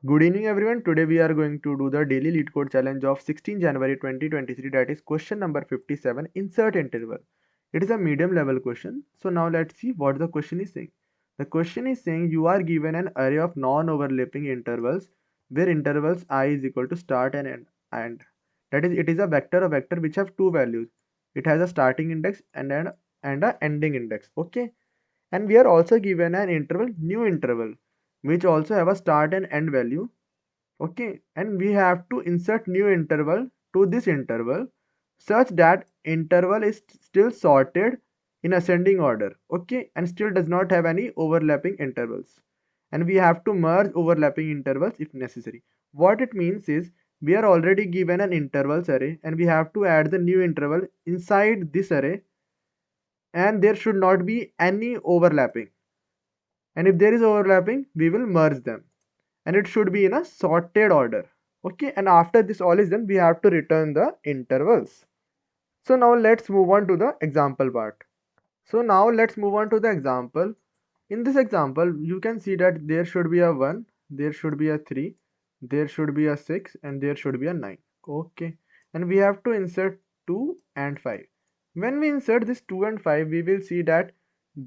Good evening everyone. Today we are going to do the daily Leetcode challenge of 16 January 2023, that is question number 57, insert interval. It is a medium level question. So now let's see what the question is saying. The question is saying you are given an array of non-overlapping intervals where intervals I is equal to start and end, and that is it is a vector which have two values. It has a starting index and a ending index. Okay, and we are also given an interval, new interval, which also have a start and end value. Okay, and we have to insert new interval to this interval such that interval is still sorted in ascending order. Okay, and still does not have any overlapping intervals, and we have to merge overlapping intervals if necessary. What it means is we are already given an intervals array and we have to add the new interval inside this array, and there should not be any overlapping, and if there is overlapping we will merge them, and it should be in a sorted order. Okay, and after this all is done we have to return the intervals. So now let's move on to the example part. So now let's move on to the example. In this example you can see that there should be a 1, there should be a 3, there should be a 6, and there should be a 9. Okay, and we have to insert 2 and 5. When we insert this 2 and 5 we will see that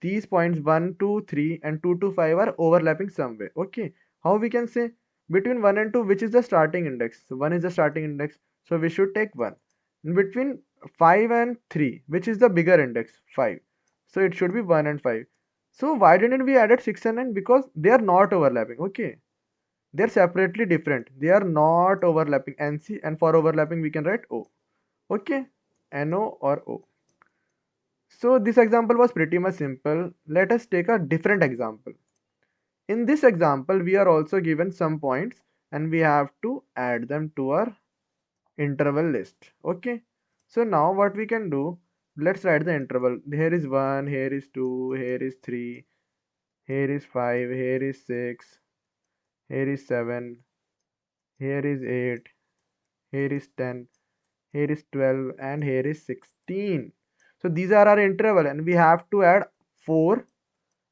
these points 1 2 3 and 2 to 5 are overlapping somewhere. Okay, how we can say between 1 and 2 which is the starting index? So 1 is the starting index, so we should take 1. In between 5 and 3 which is the bigger index? 5, so it should be 1 and 5. So why didn't we added 6 and 9? Because they are not overlapping. Okay, they're separately different, they are not overlapping. NC, and for overlapping we can write O. Okay, NO or O. So this example was pretty much simple. Let us take a different example. In this example we are also given some points and we have to add them to our interval list. Okay, so now what we can do, let's write the interval. Here is 1, here is 2, here is 3, here is 5, here is 6, here is 7, here is 8, here is 10, here is 12, and here is 16. So these are our interval and we have to add 4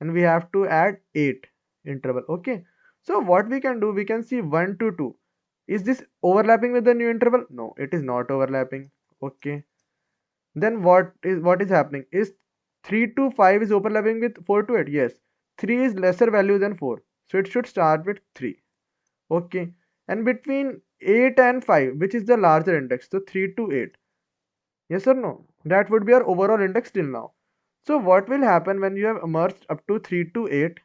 and we have to add 8 interval. Okay, so what we can do, we can see 1 to 2. Is this overlapping with the new interval? No, it is not overlapping. Okay, then what is happening is 3 to 5 is overlapping with 4 to 8. Yes, 3 is lesser value than 4, so it should start with 3. Okay, and between 8 and 5 which is the larger index? So 3 to 8. Yes or no? That would be our overall index till now. So what will happen when you have merged up to 3 to 8?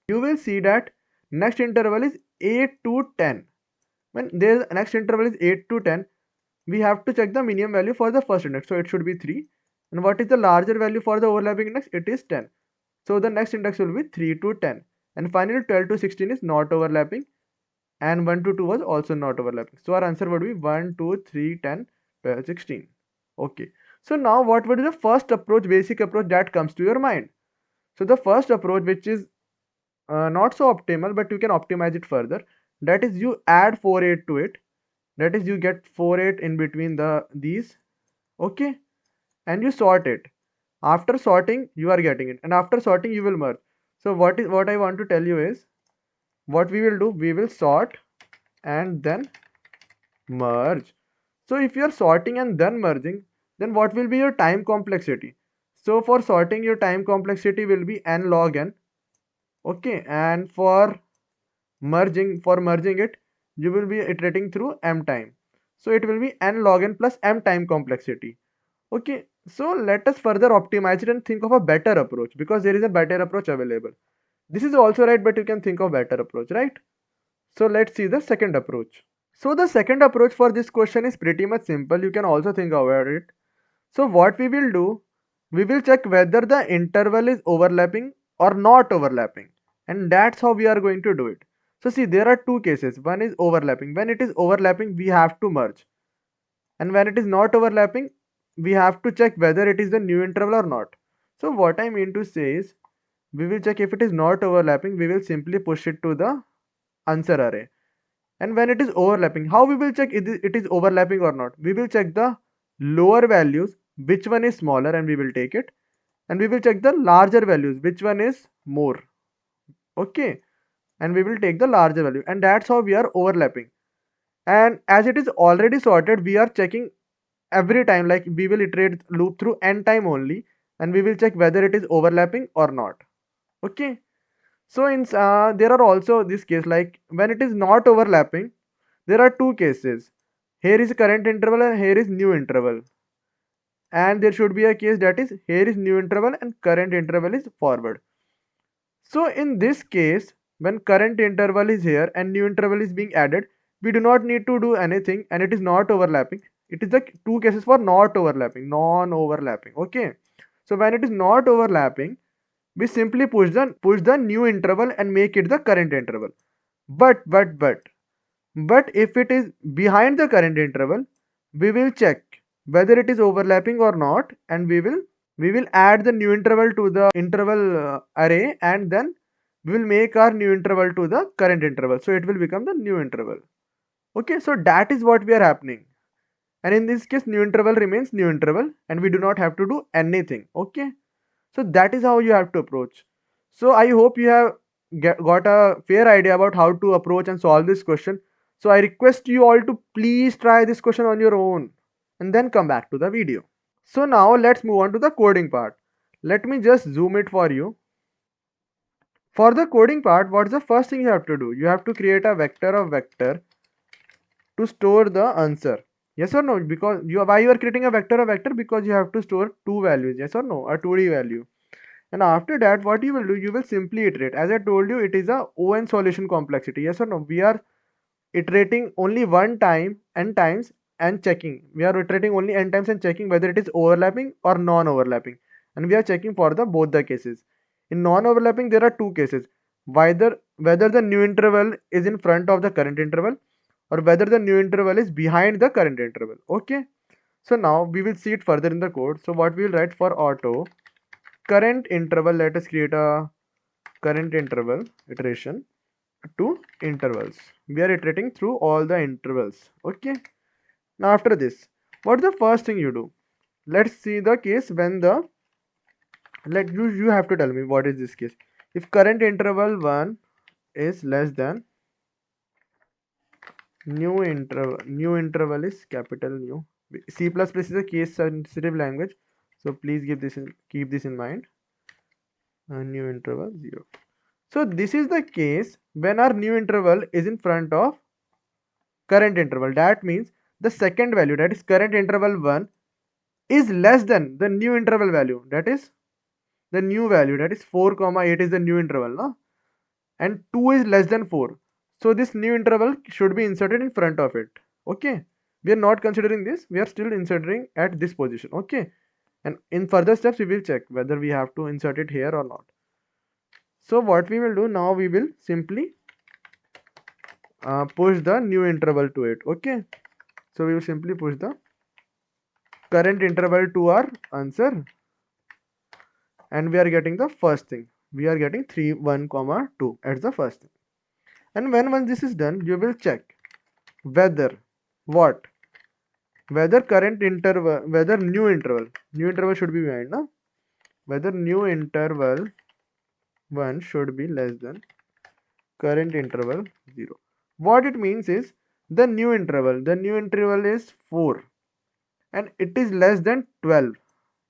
You will see that next interval is 8 to 10. When the next interval is 8 to 10, we have to check the minimum value for the first index. So it should be 3. And what is the larger value for the overlapping index? It is 10. So the next index will be 3 to 10. And finally 12 to 16 is not overlapping. And 1 to 2 was also not overlapping. So our answer would be 1, 2, 3, 10, 12, 16. Okay. So now what would be the first approach, basic approach that comes to your mind? So the first approach, which is not so optimal, but you can optimize it further. That is you add 4 8 to it. That is you get 4 8 in between these. Okay. And you sort it. After sorting you are getting it, and after sorting you will merge. So what I want to tell you is, what we will do, we will sort and then merge. So if you are sorting and then merging, then what will be your time complexity? So for sorting your time complexity will be n log n. Okay, and for merging it, you will be iterating through m time, so it will be n log n plus m time complexity. Okay, so let us further optimize it and think of a better approach, because there is a better approach available. This is also right, but you can think of better approach, right? So let's see the second approach. So the second approach for this question is pretty much simple. You can also think about it. So what we will do, we will check whether the interval is overlapping or not overlapping, and that's how we are going to do it. So see, there are two cases. One is overlapping. When it is overlapping we have to merge, and when it is not overlapping we have to check whether it is the new interval or not. So what I mean to say is, we will check if it is not overlapping, we will simply push it to the answer array. And when it is overlapping, how we will check it is overlapping or not? We will check the lower values, which one is smaller, and we will take it, and we will check the larger values, which one is more. Okay, and we will take the larger value, and that's how we are overlapping. And as it is already sorted, we are checking every time, like we will iterate loop through n time only, and we will check whether it is overlapping or not. Okay. So in there are also this case, like when it is not overlapping, there are two cases. Here is current interval and here is new interval. And there should be a case that is here is new interval and current interval is forward. So in this case, when current interval is here and new interval is being added, we do not need to do anything and it is not overlapping. It is the two cases for not overlapping, non-overlapping. Okay. So when it is not overlapping, we simply push the new interval and make it the current interval. But if it is behind the current interval, we will check whether it is overlapping or not, and we will add the new interval to the interval array, and then we will make our new interval to the current interval, so it will become the new interval. Okay, so that is what we are happening, and in this case new interval remains new interval and we do not have to do anything. Okay, so that is how you have to approach. So I hope you have got a fair idea about how to approach and solve this question. So I request you all to please try this question on your own and then come back to the video. So now let's move on to the coding part. Let me just zoom it for you. For the coding part, what's the first thing you have to do? You have to create a vector of vector to store the answer. Yes or no? Because why you are creating a vector of vector? Because you have to store two values. Yes or no? A 2D value. And after that, what you will do, you will simply iterate. As I told you, it is a ON solution complexity. Yes or no? We are iterating only one time, n times, and checking. We are iterating only n times and checking whether it is overlapping or non-overlapping. And we are checking for the both the cases. In non-overlapping, there are two cases. Whether the new interval is in front of the current interval, or whether the new interval is behind the current interval. Okay. So now we will see it further in the code. So what we will write for auto current interval, let us create a current interval iteration to intervals. We are iterating through all the intervals. Okay. Now after this, what's the first thing you do? Let's see the case when the you have to tell me what is this case. If current interval 1 is less than new interval is capital new. C++ is a case sensitive language, so please keep this in mind. New interval 0. So this is the case when our new interval is in front of current interval. That means the second value, that is current interval 1, is less than the new interval value, that is the new value, that is 4 comma 8 is the new interval, no? And 2 is less than 4. So this new interval should be inserted in front of it. Okay, we are not considering this, we are still inserting at this position. Okay, and in further steps we will check whether we have to insert it here or not. So what we will do now, we will simply push the new interval to it. Okay, so we will simply push the current interval to our answer, and we are getting the first thing. We are getting 3 1 comma 2 as the first thing. And once this is done, you will check whether what whether new interval should be behind, no? Whether new interval 1 should be less than current interval 0. What it means is the new interval is 4 and it is less than 12.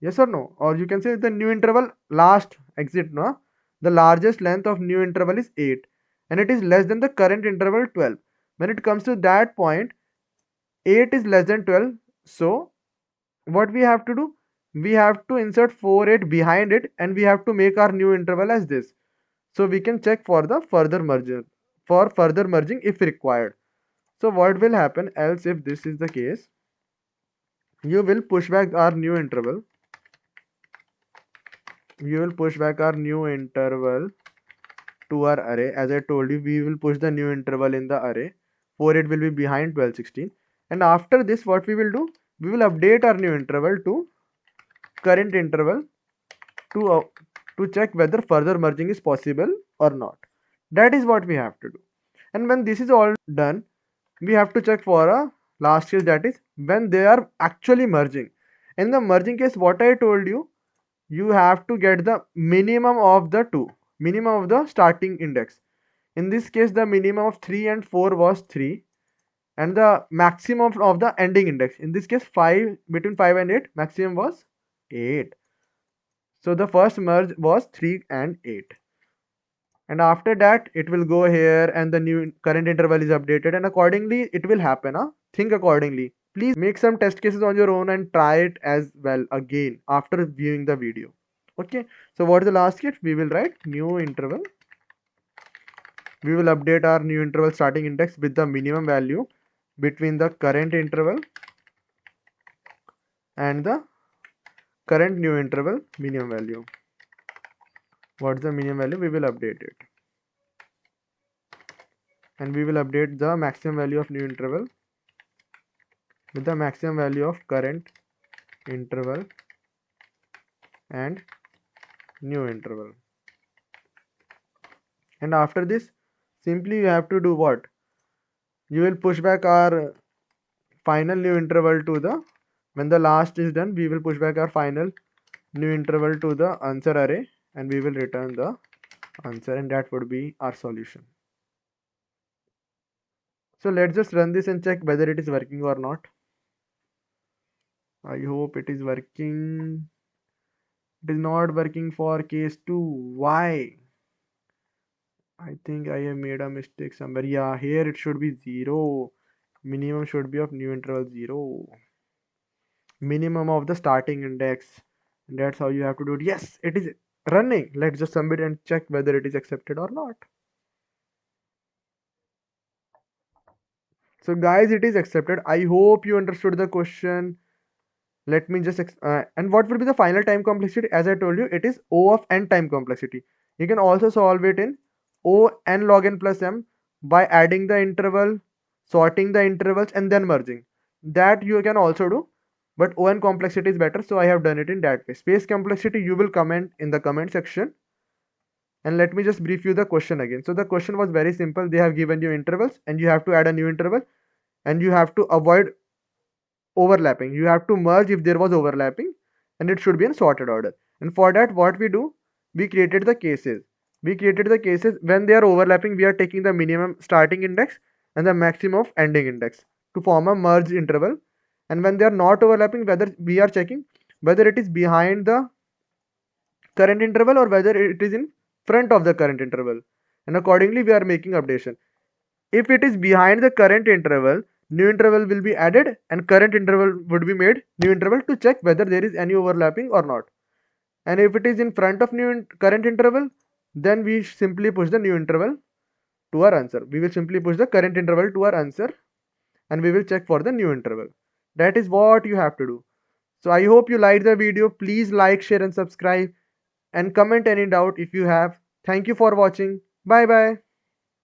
Yes or no? Or you can say the new interval last exit, no? The largest length of new interval is 8 and it is less than the current interval 12. When it comes to that point, 8 is less than 12. So what we have to do? We have to insert 4 8 behind it and we have to make our new interval as this. So we can check for the further merging if required. So what will happen else if this is the case? You will push back our new interval. To our array. As I told you, we will push the new interval in the array. 4 8 will be behind 12 16. And after this, what we will do? We will update our new interval to current interval to check whether further merging is possible or not. That is what we have to do. And when this is all done, we have to check for a last case, that is when they are actually merging. In the merging case, what I told you, you have to get the minimum of the two, minimum of the starting index. In this case, the minimum of 3 and 4 was 3, and the maximum of the ending index, in this case 5, between 5 and 8, maximum was 8. So the first merge was 3 and 8. And after that it will go here and the new current interval is updated, and accordingly it will happen. Think accordingly. Please make some test cases on your own and try it as well again after viewing the video. Okay, so what is the last case? We will write new interval. We will update our new interval starting index with the minimum value between the current interval and the current new interval minimum value. What's the minimum value? We will update it, and we will update the maximum value of new interval with the maximum value of current interval and new interval. And after this, simply you have to do what? You will push back our final new interval to the, when the last is done, we will push back our final new interval to the answer array, and we will return the answer, and that would be our solution. So let's just run this and check whether it is working or not. I hope it is working. It is not working for case 2. Why? I think I have made a mistake somewhere. Yeah, here it should be 0. Minimum should be of new interval 0. Minimum of the starting index. And that's how you have to do it. Yes, it is running. Let's just submit and check whether it is accepted or not. So guys, it is accepted. I hope you understood the question. Let me just and what will be the final time complexity? As I told you, it is O of n time complexity. You can also solve it in O n log n plus m by adding the interval, sorting the intervals, and then merging. That you can also do, but O n complexity is better, so I have done it in that way. Space complexity you will comment in the comment section. And let me just brief you the question again. So the question was very simple. They have given you intervals and you have to add a new interval, and you have to avoid overlapping. You have to merge if there was overlapping, and it should be in sorted order. And for that, what we do, we created the cases. We created the cases when they are overlapping. We are taking the minimum starting index and the maximum of ending index to form a merge interval. And when they are not overlapping, whether we are checking whether it is behind the current interval or whether it is in front of the current interval. And accordingly, we are making updation. If it is behind the current interval, new interval will be added and current interval would be made new interval to check whether there is any overlapping or not. And if it is in front of current interval, then we simply push the new interval to our answer. We will simply push the current interval to our answer, and we will check for the new interval. That is what you have to do. So I hope you liked the video. Please like, share and subscribe, and comment any doubt if you have. Thank you for watching. Bye bye.